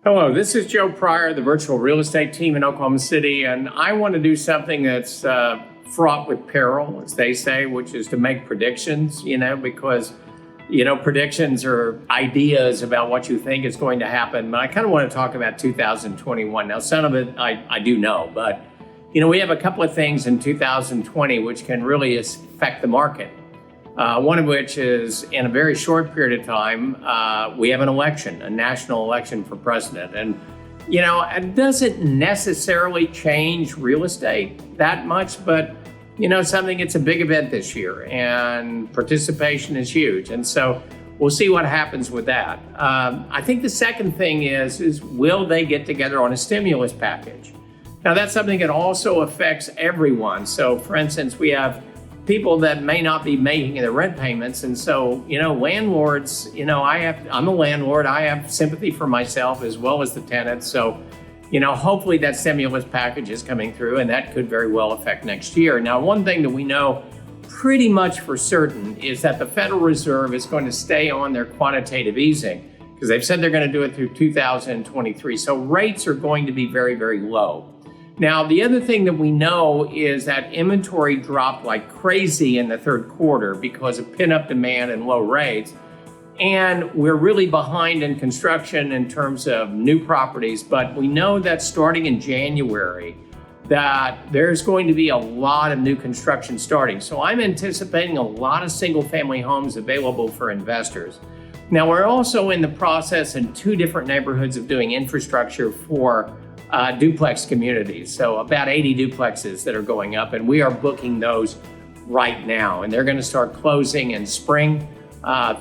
Hello, this is Joe Pryor, the virtual real estate team in Oklahoma City, and I want to do something that's fraught with peril, as they say, which is to make predictions, because, predictions are ideas about what you think is going to happen. But I kind of want to talk about 2021. Now, some of it I do know, but, we have a couple of things in 2020 which can really affect the market. One of which is, in a very short period of time, we have an election, a national election for president. And, it doesn't necessarily change real estate that much, but, something, it's a big event this year and participation is huge. And so we'll see what happens with that. I think the second thing is will they get together on a stimulus package? Now, that's something that also affects everyone. So, for instance, we have people that may not be making their rent payments. And so, landlords, I'm a landlord. I have sympathy for myself as well as the tenants. So, hopefully that stimulus package is coming through and that could very well affect next year. Now, one thing that we know pretty much for certain is that the Federal Reserve is going to stay on their quantitative easing because they've said they're going to do it through 2023. So rates are going to be very, very low. Now, the other thing that we know is that inventory dropped like crazy in the third quarter because of pent-up demand and low rates. And we're really behind in construction in terms of new properties, but we know that starting in January, that there's going to be a lot of new construction starting. So I'm anticipating a lot of single-family homes available for investors. Now, we're also in the process in two different neighborhoods of doing infrastructure for duplex communities. So about 80 duplexes that are going up, and we are booking those right now. And they're going to start closing in spring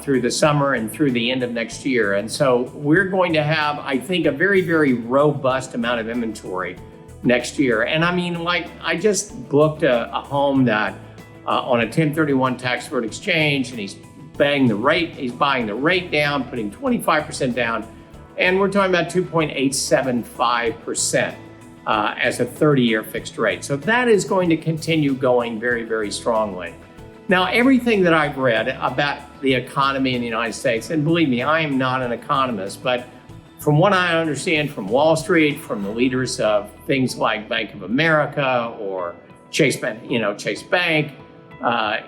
through the summer and through the end of next year. And so we're going to have, I think, a very, very robust amount of inventory next year. And I mean, I just booked a home that on a 1031 tax deferred exchange, and he's buying the rate down, putting 25% down. And we're talking about 2.875% as a 30-year fixed rate. So that is going to continue going very, very strongly. Now, everything that I've read about the economy in the United States, and believe me, I am not an economist, but from what I understand from Wall Street, from the leaders of things like Bank of America or Chase Bank,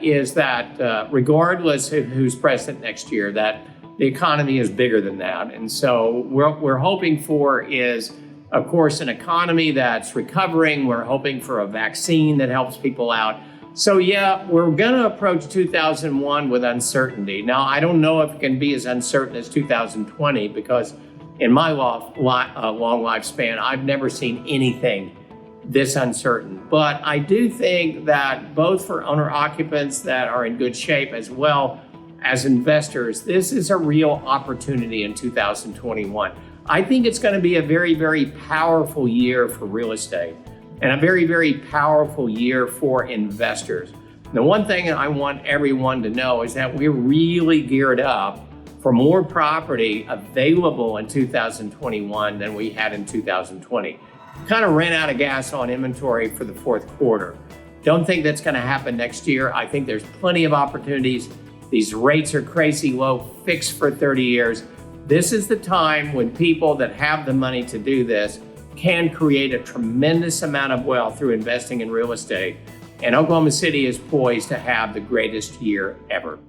is that regardless of who's president next year, that the economy is bigger than that. And so what we're hoping for is, of course, an economy that's recovering. We're hoping for a vaccine that helps people out. So yeah, we're gonna approach 2001 with uncertainty. Now, I don't know if it can be as uncertain as 2020 because in my long lifespan, I've never seen anything this uncertain. But I do think that both for owner occupants that are in good shape as well as investors, this is a real opportunity in 2021. I think it's going to be a very, very powerful year for real estate and a very, very powerful year for investors. The one thing that I want everyone to know is that we're really geared up for more property available in 2021 than we had in 2020. Kind of ran out of gas on inventory for the fourth quarter. Don't think that's going to happen next year. I think there's plenty of opportunities. These rates are crazy low, fixed for 30 years. This is the time when people that have the money to do this can create a tremendous amount of wealth through investing in real estate. And Oklahoma City is poised to have the greatest year ever.